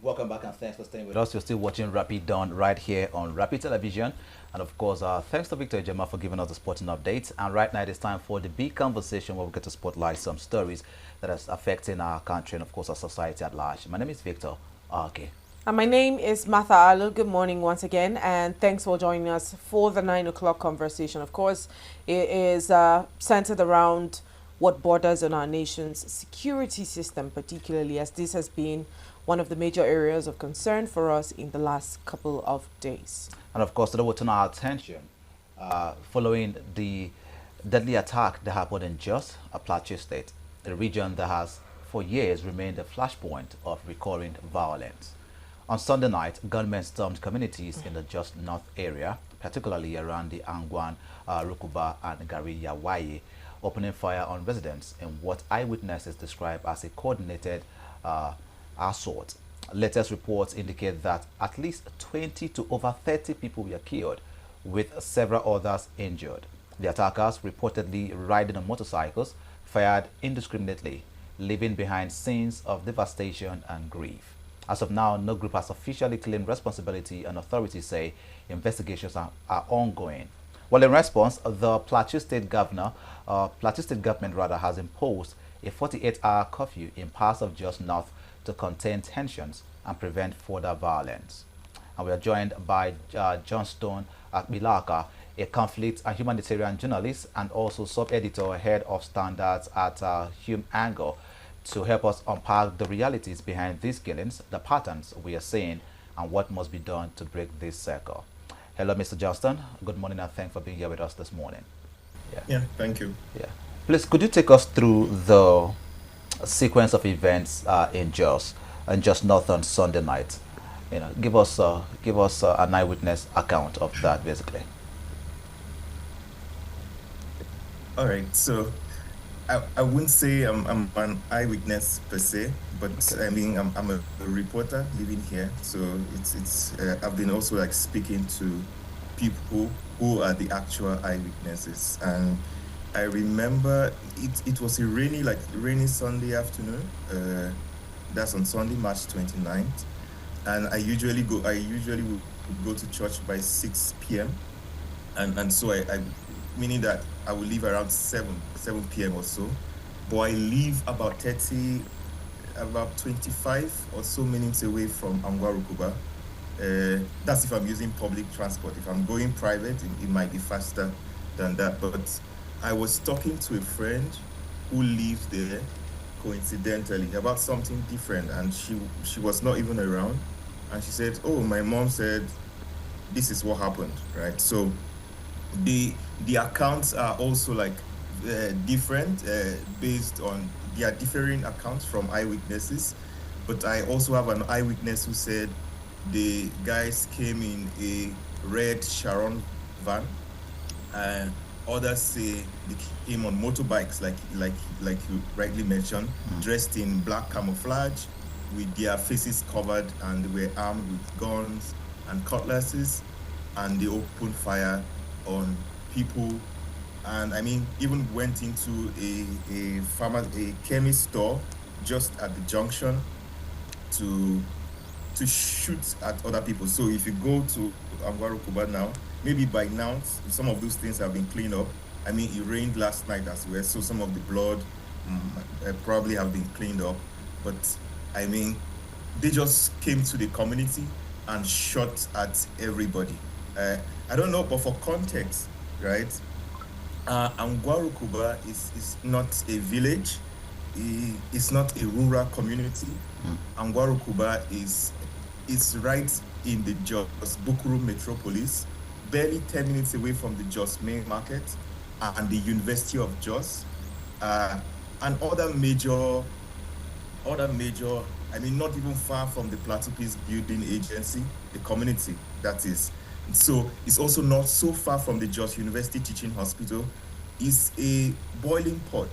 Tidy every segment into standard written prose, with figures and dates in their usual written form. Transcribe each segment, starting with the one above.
Welcome back and thanks for staying with us. You're still watching Rapid Dawn right here on Rapid Television. And of course, thanks to Victor Ejema for giving us the sporting updates. And right now it is time for the big conversation where we get to spotlight some stories that are affecting our country and of course our society at large. My name is Victor. Okay. And my name is Martha Alu. Good morning once again, and thanks for joining us for the 9 o'clock conversation. Of course, it is centered around what borders on our nation's security system, particularly as this has been one of the major areas of concern for us in the last couple of days. And of course, today we'll turn our attention following the deadly attack that happened in Jos, Plateau State, a region that has for years remained a flashpoint of recurring violence. On Sunday night, gunmen stormed communities in the Jos North area, particularly around the Angwan, Rukuba and Gari Yawaye, opening fire on residents in what eyewitnesses describe as a coordinated assault. Latest reports indicate that at least 20 to over 30 people were killed, with several others injured. The attackers, reportedly riding on motorcycles, fired indiscriminately, leaving behind scenes of devastation and grief. As of now, no group has officially claimed responsibility, and authorities say investigations are ongoing. Well, in response, the Plateau State government has imposed a 48-hour curfew in parts of Jos North to contain tensions and prevent further violence. And we are joined by Johnstone Akbilaka, a conflict and humanitarian journalist and also sub-editor, head of standards at Angle, to help us unpack the realities behind these killings, the patterns we are seeing, and what must be done to break this circle. Hello, Mr. Johnston. Good morning, and thanks for being here with us this morning. Yeah, thank you. Yeah. Please, could you take us through the sequence of events in Jos and Jos North on Sunday night? You know, give us an eyewitness account of that, basically. All right, so I wouldn't say I'm an eyewitness per se, but okay. I mean I'm a reporter living here, so it's I've been also like speaking to people who are the actual eyewitnesses, and I remember it was a rainy Sunday afternoon. That's on Sunday, March 29th, and I usually would go to church by 6 p.m. and so I meaning that I will leave around 7 p.m. or so, but I live about 25 or so minutes away from Angwarukuba. That's if I'm using public transport. If I'm going private, it might be faster than that. But I was talking to a friend who lives there coincidentally about something different, and she was not even around, and she said, "Oh, my mom said this is what happened," right? So the accounts are also like different based on there are differing accounts from eyewitnesses, but I also have an eyewitness who said the guys came in a red Sharon van, and others say they came on motorbikes, like you rightly mentioned, dressed in black camouflage with their faces covered, and they were armed with guns and cutlasses, and they opened fire on people, and I mean even went into a chemist store just at the junction to shoot at other people. So if you go to Angwarukuba now, maybe by now some of those things have been cleaned up. I mean, it rained last night as well, so some of the blood probably have been cleaned up, but I mean they just came to the community and shot at everybody. I don't know, but for context, right? Angwarukuba is not a village. It's not a rural community. Angwarukuba is right in the Jos Bukuru metropolis, barely 10 minutes away from the Jos main market and the University of Jos, and other major. I mean, not even far from the Plateau Peace Building Agency, the community that is. So it's also not so far from the Jos University Teaching Hospital. It's a boiling pot.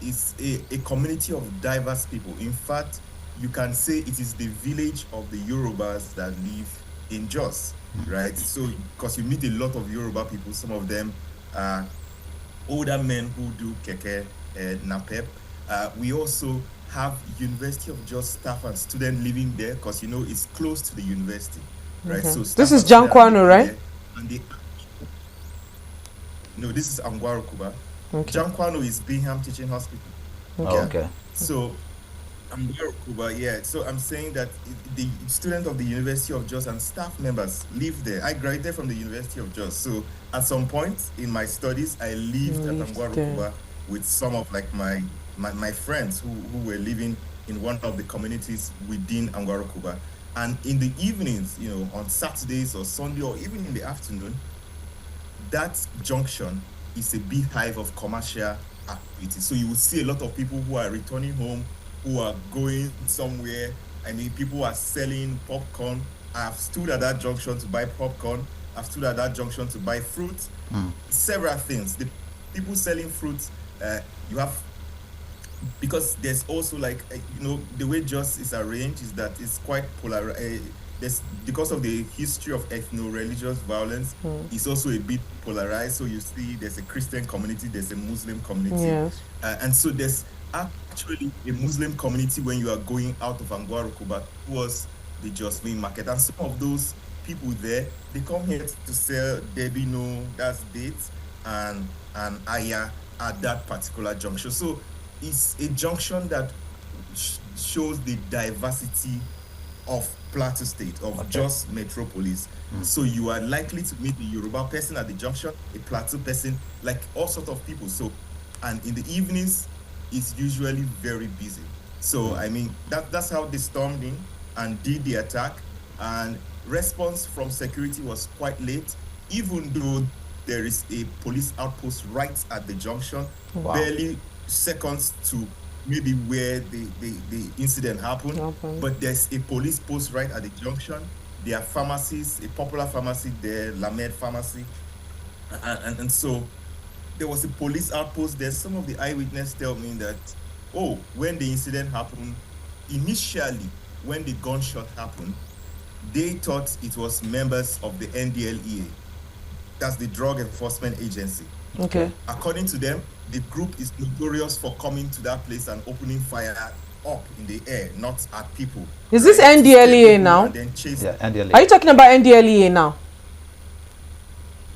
It's a community of diverse people. In fact, you can say it is the village of the Yorubas that live in Jos, right? So, because you meet a lot of Yoruba people, some of them are older men who do keke, napep. We also have University of Jos staff and students living there because it's close to the university, right? Okay. So This staff is and students are Jankwano, living right? there, and they no, this is Angwarukuba. Okay. Jankwano is Bingham Teaching Hospital. Oh, Yeah. okay. So Angwarukuba, yeah. So I'm saying that the students of the University of Jos and staff members live there. I graduated from the University of Jos. So at some point in my studies, I lived at Angwarukuba with some of like my friends who were living in one of the communities within Angwarukuba. And in the evenings, on Saturdays or Sunday or even in the afternoon, that junction is a beehive of commercial activity. So you will see a lot of people who are returning home, who are going somewhere. I mean, people are selling popcorn. I've stood at that junction to buy popcorn. I've stood at that junction to buy fruit. Several things. The people selling fruits, you have, because there's also like, the way Jos is arranged is that it's quite polarized. Because of the history of ethno-religious violence, it's also a bit polarized. So you see there's a Christian community, there's a Muslim community. Yes. And so there's actually a Muslim community when you are going out of Angwarukuba towards the Jos main market. And some of those people there, they come here to sell debino, that's dates, and aya at that particular junction. So it's a junction that shows the diversity of Plateau State, of Jos Metropolis. So you are likely to meet a Yoruba person at the junction, a Plateau person, like all sorts of people. So, and in the evenings, it's usually very busy. So, I mean, that's how they stormed in and did the attack. And response from security was quite late, even though there is a police outpost right at the junction, barely seconds to maybe where the incident happened. But there's a police post right at the junction. There are pharmacies, a popular pharmacy there, Lamed Pharmacy. And so there was a police outpost there. Some of the eyewitnesses tell me that, when the incident happened, initially, when the gunshot happened, they thought it was members of the NDLEA. That's the Drug Enforcement Agency. Okay. According to them, the group is notorious for coming to that place and opening fire up in the air, not at people. Is this NDLEA now? And then chase. Yeah, NDLEA. Are you talking about NDLEA now?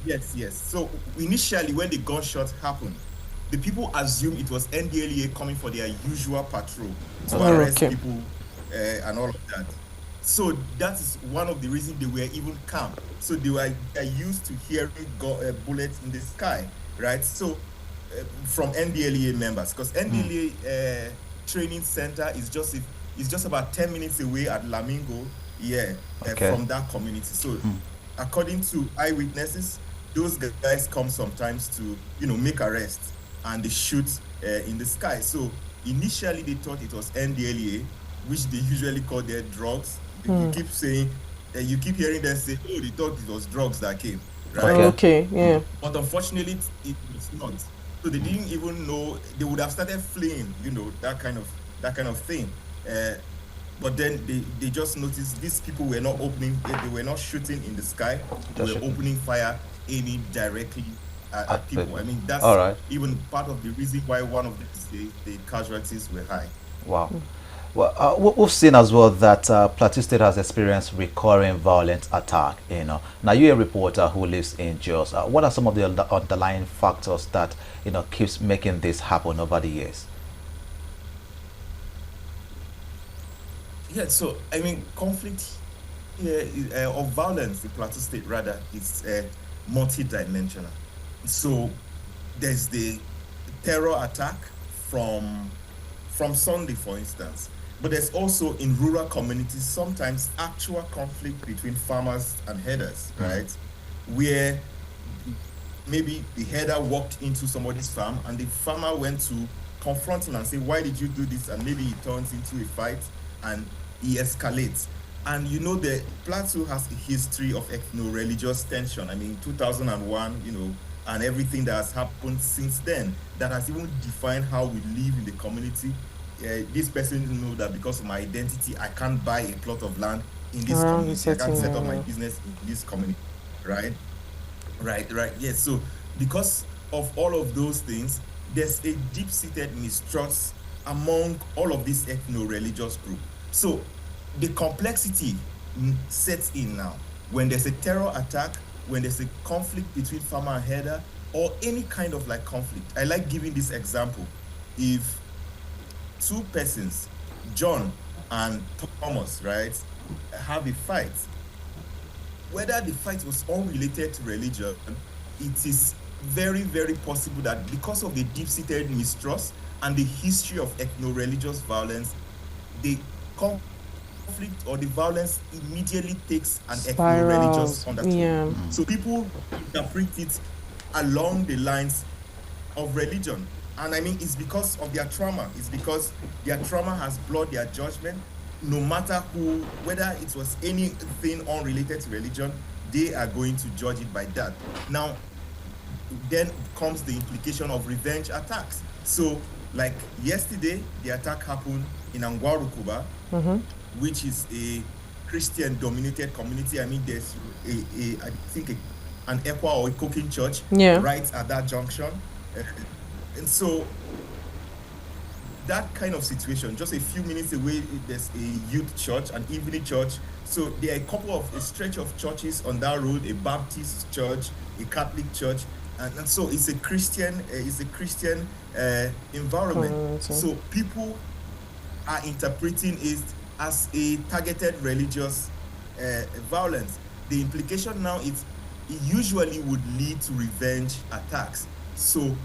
Yes. So initially, when the gunshot happened, the people assumed it was NDLEA coming for their usual patrol to arrest people and all of that. So that is one of the reasons they were even calm. So they are used to hearing bullets in the sky, right? So from NDLEA members, because NDLEA training center is just about 10 minutes away at Lamingo, from that community. So according to eyewitnesses, those guys come sometimes to make arrests and they shoot in the sky. So initially they thought it was NDLEA, which they usually call their drugs. You keep saying, you keep hearing them say, they thought it was drugs that came, right? Okay, yeah. But unfortunately, it was not. So they didn't even know. They would have started fleeing, that kind of thing. But then they just noticed these people were not opening. They were not shooting in the sky. They were opening fire, aiming directly at people. I mean, that's even part of the reason why one of the casualties were high. Wow. Well, we've seen as well that Plateau State has experienced recurring violent attack. Now you're a reporter who lives in Jos. What are some of the underlying factors that keeps making this happen over the years? Yeah, so I mean, conflict or violence in Plateau State rather is multi-dimensional. So there's the terror attack from Sunday, for instance. But there's also in rural communities sometimes actual conflict between farmers and herders, right? Where maybe the herder walked into somebody's farm and the farmer went to confront him and say, why did you do this? And maybe it turns into a fight and he escalates. And the Plateau has a history of ethno-religious tension. I mean, 2001, and everything that has happened since then that has even defined how we live in the community. This person didn't know that because of my identity, I can't buy a plot of land in this community. I can't set up my business in this community, right? Yes. So because of all of those things, there's a deep-seated mistrust among all of these ethno-religious groups. So the complexity sets in now. When there's a terror attack, when there's a conflict between farmer and herder, or any kind of like conflict. I like giving this example. If two persons, John and Thomas, right, have a fight, whether the fight was unrelated to religion, it is very, very possible that because of the deep-seated mistrust and the history of ethno-religious violence, the conflict or the violence immediately takes an ethno-religious undertone. Yeah. So people interpret it along the lines of religion. And I mean, it's because of their trauma. It's because their trauma has blurred their judgment. No matter who, whether it was anything unrelated to religion, they are going to judge it by that. Now, then comes the implication of revenge attacks. So, like yesterday, the attack happened in Angwarukuba, which is a Christian-dominated community. I mean, there's I think an Ekwa or a cooking church right at that junction. And so that kind of situation, just a few minutes away, there's a youth church, an evening church. So there are a stretch of churches on that road, a Baptist church, a Catholic church. And so it's a Christian environment. So people are interpreting it as a targeted religious violence. The implication now is it usually would lead to revenge attacks. So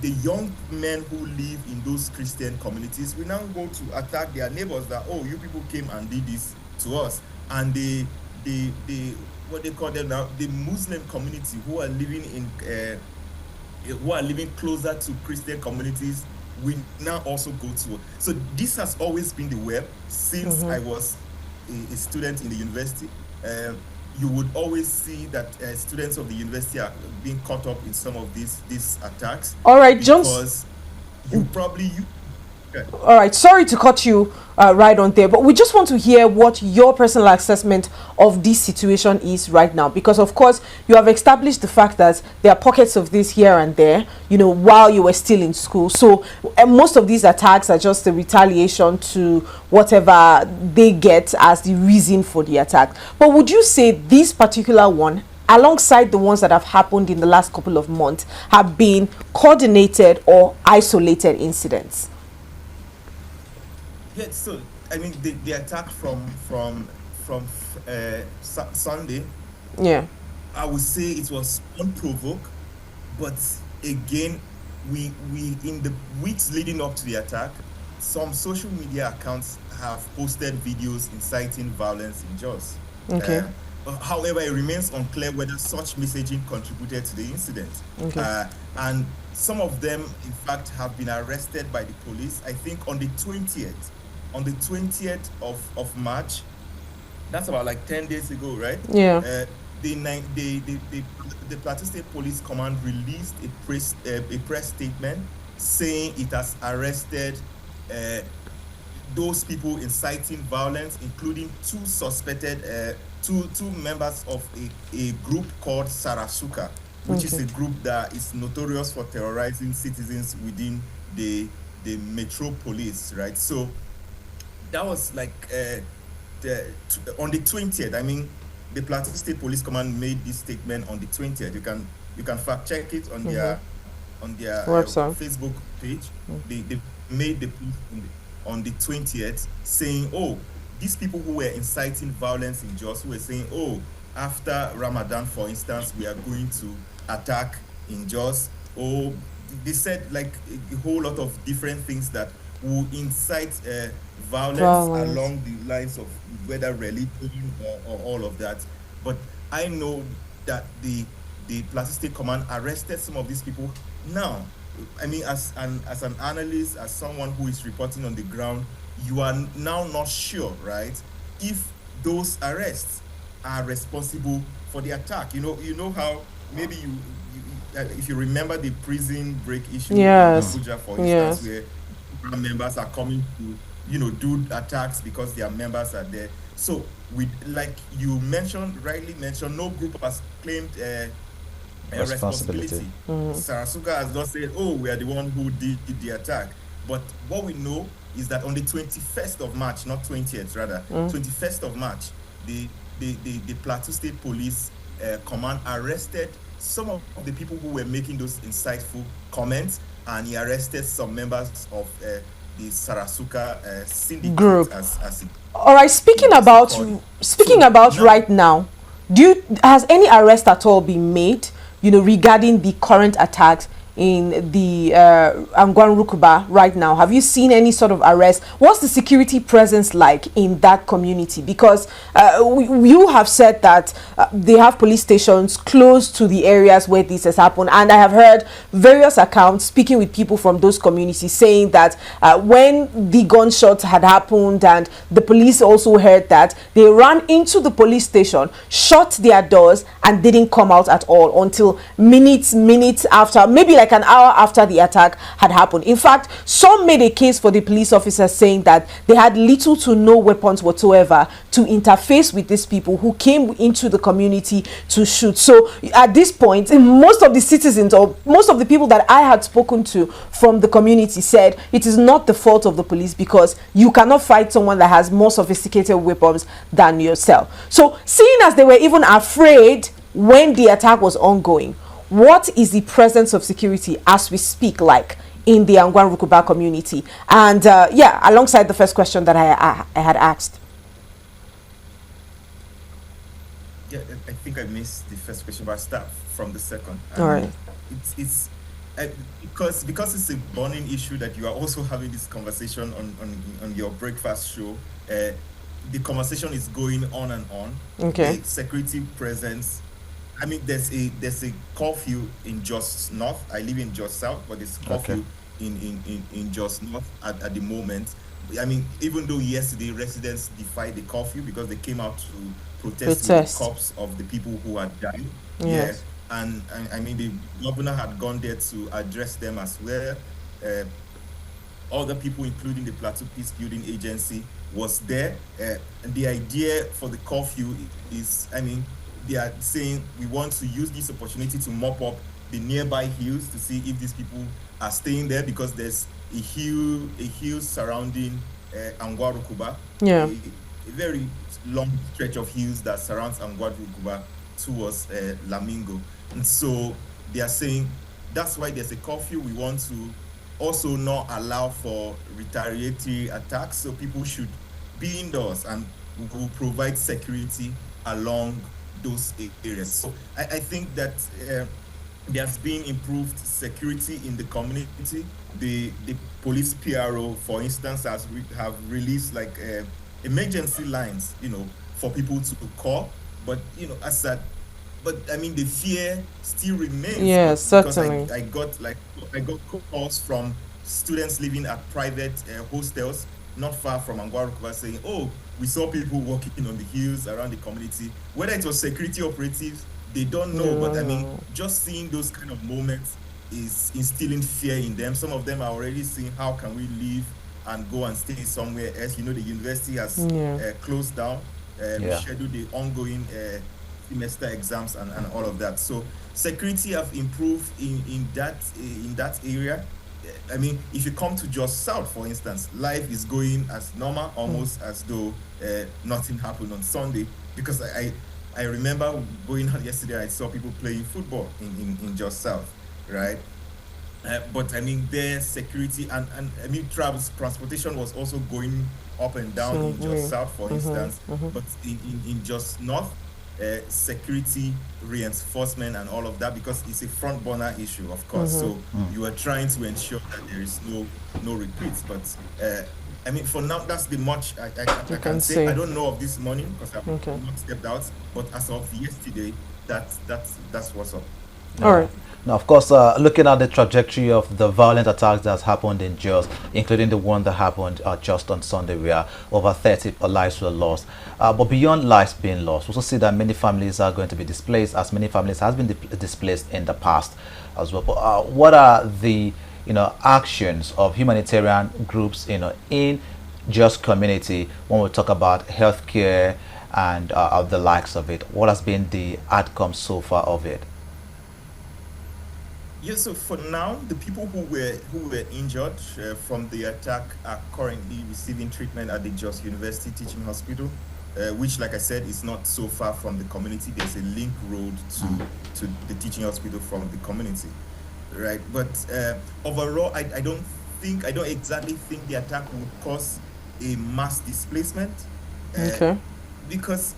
the young men who live in those Christian communities will now go to attack their neighbors that, oh, you people came and did this to us. And the what they call them now, the Muslim community who are living closer to Christian communities will now also go to. So this has always been the web since I was a student in the university. You would always see that students of the university are being caught up in some of these attacks. All right, because all right, sorry to cut you right on there, but we just want to hear what your personal assessment of this situation is right now, because of course you have established the fact that there are pockets of this here and there, you know, while you were still in school. So most of these attacks are just a retaliation to whatever they get as the reason for the attack. But would you say this particular one, alongside the ones that have happened in the last couple of months, have been coordinated or isolated incidents? Yeah, so I mean the attack from Sunday, yeah, I would say it was unprovoked, but again, we in the weeks leading up to the attack, some social media accounts have posted videos inciting violence in Jos. Okay. However, it remains unclear whether such messaging contributed to the incident. Okay. And some of them, in fact, have been arrested by the police. I think on the 20th of March, that's about like 10 days ago, right? Yeah. The Plateau State Police Command released a press statement saying it has arrested those people inciting violence, including two suspected, two members of a group called Sarasuka, which is a group that is notorious for terrorizing citizens within the metropolis, right? So that was like on the 20th. I mean, the Plateau State Police Command made this statement on the 20th. You can fact check it on their website, Facebook page. They made the post on the 20th saying, oh, these people who were inciting violence in Jos, who were saying, oh, after Ramadan, for instance, we are going to attack in Jos. Oh, they said like a whole lot of different things that will incite violence along the lines of whether religion or all of that. But I know that the Plateau State Command arrested some of these people. Now, I mean, as an analyst, as someone who is reporting on the ground, you are now not sure, right, if those arrests are responsible for the attack. You know how maybe you if you remember the prison break issue in Abuja, for instance, where members are coming to do attacks because their members are there. So like you rightly mentioned, no group has claimed responsibility. Sarasuka has not said, oh, we are the one who did the attack. But what we know is that on the 21st of March, not 20th, rather, 21st of March, the Plateau State Police Command arrested some of the people who were making those insightful comments, and he arrested some members of the Sarasuka syndicate group. As all right, speaking about right now, has any arrest at all been made, regarding the current attacks in the Angwan Rukuba right now? Have you seen any sort of arrest? What's the security presence like in that community? Because you have said that they have police stations close to the areas where this has happened, and I have heard various accounts speaking with people from those communities saying that when the gunshots had happened and the police also heard that, they ran into the police station, shut their doors, and didn't come out at all until minutes after, maybe like an hour after the attack had happened. In fact, some made a case for the police officers, saying that they had little to no weapons whatsoever to interface with these people who came into the community to shoot. So at this point, most of the citizens, or most of the people that I had spoken to from the community, said it is not the fault of the police, because you cannot fight someone that has more sophisticated weapons than yourself. So seeing as they were even afraid when the attack was ongoing, what is the presence of security as we speak like in the Angwan Rukuba community? And alongside the first question that I had asked. Yeah, I think I missed the first question, but I'll start from the second. All right. It's because it's a burning issue that you are also having this conversation on your breakfast show. The conversation is going on and on. Okay. The security presence. I mean, there's a curfew in Jos North. I live in Jos South, but there's curfew in Jos North at the moment. I mean, even though yesterday residents defied the curfew because they came out to protest with the corpse of the people who had died. Yes. Yeah. And I mean, the governor had gone there to address them as well. Other people, including the Plateau Peace Building Agency, was there. And the idea for the curfew is, I mean, they are saying we want to use this opportunity to mop up the nearby hills to see if these people are staying there, because there's a hill surrounding Angwa Rukuba. Yeah. A very long stretch of hills that surrounds Angwa Rukuba towards Lamingo. And so they are saying that's why there's a curfew. We want to also not allow for retaliatory attacks, so people should be indoors, and we will provide security along those areas. So I think that there's been improved security in the community. The police PRO, for instance, have released like emergency lines, for people to call. But but I mean, the fear still remains. Yes, certainly. Because I got calls from students living at private hostels not far from Angwa Rukuba saying, "Oh, we saw people walking on the hills around the community." Whether it was security operatives, they don't know. But I mean, just seeing those kind of moments is instilling fear in them. Some of them are already saying, "How can we leave and go and stay somewhere else?" The university has closed down, scheduled the ongoing semester exams and all of that. So security have improved in that area. I mean, if you come to Jos South, for instance, life is going as normal, almost as though nothing happened on Sunday. Because I remember going out yesterday, I saw people playing football in Jos South, right? But I mean, their security and I mean, transportation was also going up and down in Jos South, for instance. But in Jos North, security reinforcement and all of that, because it's a front burner issue, of course. So you are trying to ensure that there is no repeats. But I mean, for now, that's the much I can say. I don't know of this morning because I've not stepped out. But as of yesterday, that's what's up. All right. Now, of course, looking at the trajectory of the violent attacks that's happened in Jos, including the one that happened just on Sunday, where over 30 lives were lost. But beyond lives being lost, we also see that many families are going to be displaced, as many families has been displaced in the past as well. But what are the actions of humanitarian groups in Jos community when we talk about healthcare and of the likes of it? What has been the outcome so far of it? Yeah, so for now, the people who were injured from the attack are currently receiving treatment at the Jos University Teaching Hospital, which, like I said, is not so far from the community. There's a link road to the teaching hospital from the community, right? But overall, I don't exactly think the attack would cause a mass displacement, uh, Okay. because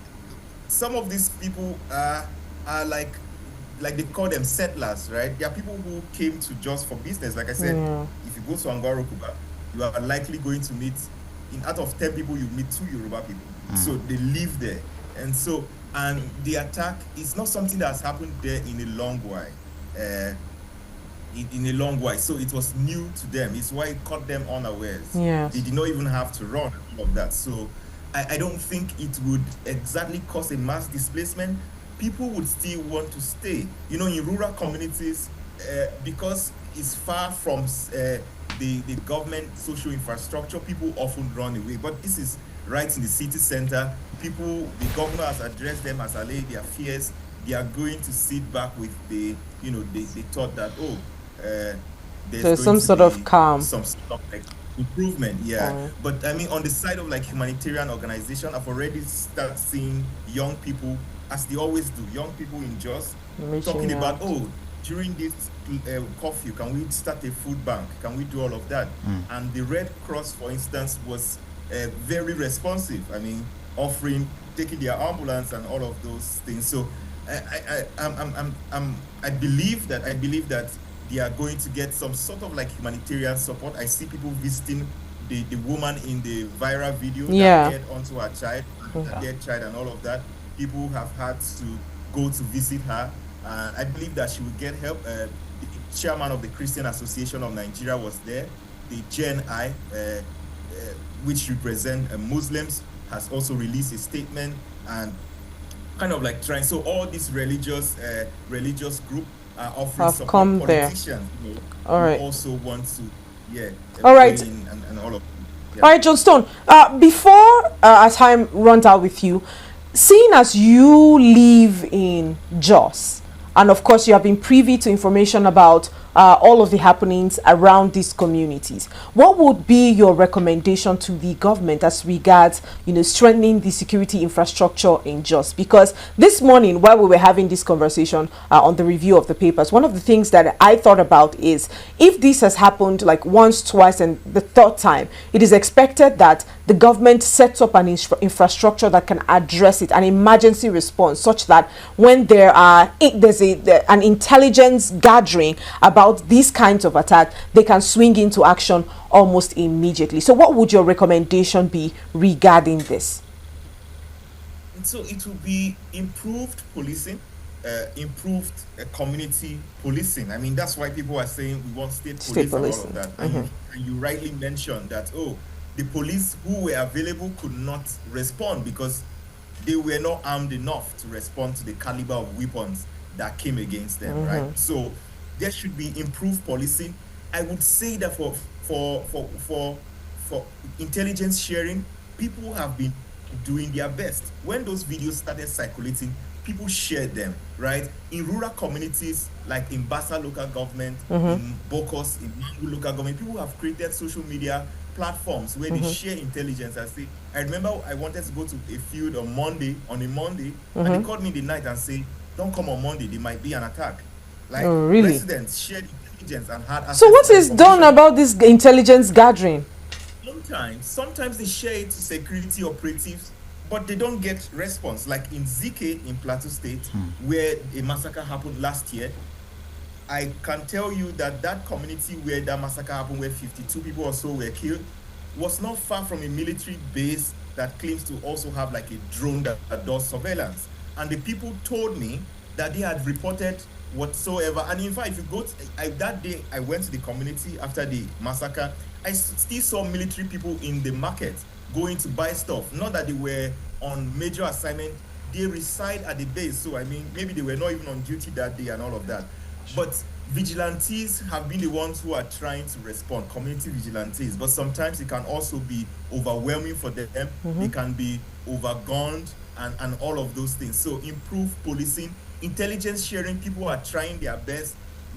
some of these people are like they call them settlers, right? There are people who came to just for business. Like I said, Yeah. if you go to Angarokuba, you are likely going to meet, in out of 10 people, you meet 2 Yoruba people. So they live there. And the attack is not something that has happened there in a long while. In a long while. So it was new to them. It's why it caught them unawares. Yes. They did not even have to run all of that. So I don't think it would exactly cause a mass displacement. People would still want to stay. You know, in rural communities, because it's far from the government social infrastructure, people often run away. But this is right in the city center. People, the governor has addressed them, has allayed their fears. They are going to sit back with the, you know, they thought that, there's There's going some to sort be of calm. some sort of like improvement, yeah. Alright. But I mean, on the side of like humanitarian organization, I've already started seeing young people, as they always do, young people in Jos Reaching talking about, out. oh, during this curfew, can we start a food bank? Can we do all of that? And the Red Cross, for instance, was very responsive. I mean, offering, taking their ambulance and all of those things. So I believe that they are going to get some sort of like humanitarian support. I see people visiting the woman in the viral video Yeah. that had onto her child, their child, and all of that. People have had to go to visit her. I believe that she will get help. The chairman of the Christian Association of Nigeria was there. The JNI, which represent Muslims, has also released a statement and kind of like trying. So all these religious group are offering Have support. come there. Politicians, you know, All right. who also want to, All right. and all of. Yeah. All right, John Stone. Before our time runs out with you, seeing as you live in Jos, and of course you have been privy to information about all of the happenings around these communities, what would be your recommendation to the government as regards, you know, strengthening the security infrastructure in Jos? Because this morning, while we were having this conversation on the review of the papers, one of the things that I thought about is, if this has happened like once, twice, and the third time, it is expected that the government sets up an infrastructure that can address it, an emergency response, such that when there's an intelligence gathering about these kinds of attack, they can swing into action almost immediately. So what would your recommendation be regarding this? So it will be improved policing, improved community policing. I mean, that's why people are saying we want state police and all of that. And you rightly mentioned that, the police who were available could not respond because they were not armed enough to respond to the caliber of weapons that came against them, right? So there should be improved policing. I would say that for intelligence sharing, people have been doing their best. When those videos started circulating, people shared them, right? In rural communities, like in Bassa local government, in Bokos, in Mangu local government, people have created social media platforms where they share intelligence and say, I remember I wanted to go to a field on a Monday, and they called me in the night and say, don't come on Monday, there might be an attack. Like, really? Residents shared intelligence and had access. So what to is done about this intelligence gathering? Sometimes they share it to security operatives, but they don't get response. Like in Zike in Plateau State, where a massacre happened last year, I can tell you that that community where that massacre happened, where 52 people or so were killed, was not far from a military base that claims to also have like a drone that does surveillance. And the people told me that they had reported whatsoever. And in fact, if you go to, that day I went to the community after the massacre, I still saw military people in the market going to buy stuff. Not that they were on major assignment, they reside at the base. So I mean, maybe they were not even on duty that day and all of that. But vigilantes have been the ones who are trying to respond, community vigilantes. But sometimes it can also be overwhelming for them. They can be overgunned and all of those things. So improve policing, intelligence sharing. People are trying their best.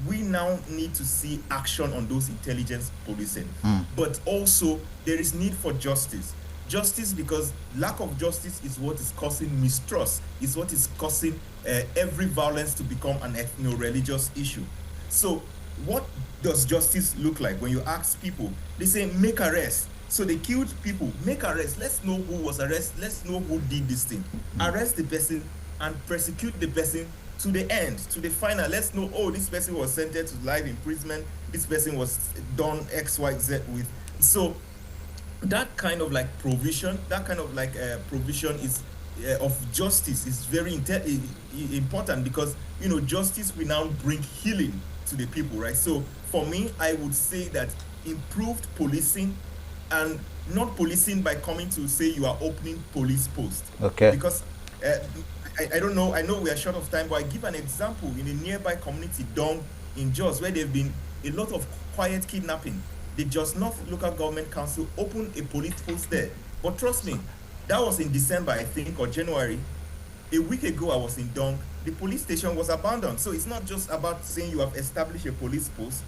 we now need to see action on those intelligence policing. But also, there is need for justice. Justice, because lack of justice is what is causing mistrust, is what is causing every violence to become an ethno-religious issue. So what does justice look like? When you ask people, they say make arrest. So they killed people, make arrest. Let's know who was arrested. Let's know who did this thing. Arrest the person and prosecute the person to the end, to the final. Let's know, oh, this person was sentenced to life imprisonment. This person was done X, Y, Z with. So that kind of like provision, provision is of justice is very important, because justice will now bring healing to the people, right? So for me, I would say that improved policing, and not policing by coming to say you are opening police posts. Okay. Because I don't know, I know we are short of time, but I give an example in a nearby community, Dong, in Jos, where there have been a lot of quiet kidnapping. The Jos North Local Government Council opened a police post there. But trust me, that was in December, I think, or January. A week ago, I was in Dong. The police station was abandoned. So it's not just about saying you have established a police post.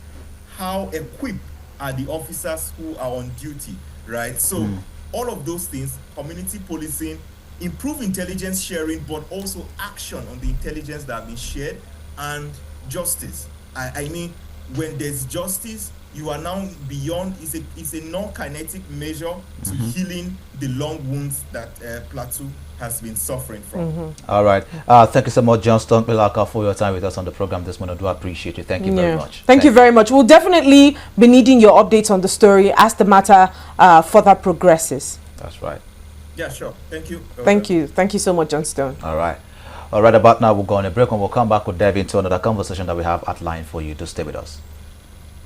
How equipped are the officers who are on duty, right? So all of those things, community policing, improve intelligence sharing, but also action on the intelligence that have been shared, and justice. I mean, when there's justice, you are now beyond, it's a non-kinetic measure to healing the long wounds that Plateau has been suffering from. All right. Thank you so much, Johnston Pilaka, for your time with us on the program this morning. I do appreciate it. Thank you very much. Thank you very much. We'll definitely be needing your updates on the story as the matter further progresses. That's right. Yeah, sure. Thank you. Thank you. Thank you so much, Johnston. All right. All right, about now we'll go on a break, and we'll come back. We'll dive into another conversation that we have outlined for you. To stay with us.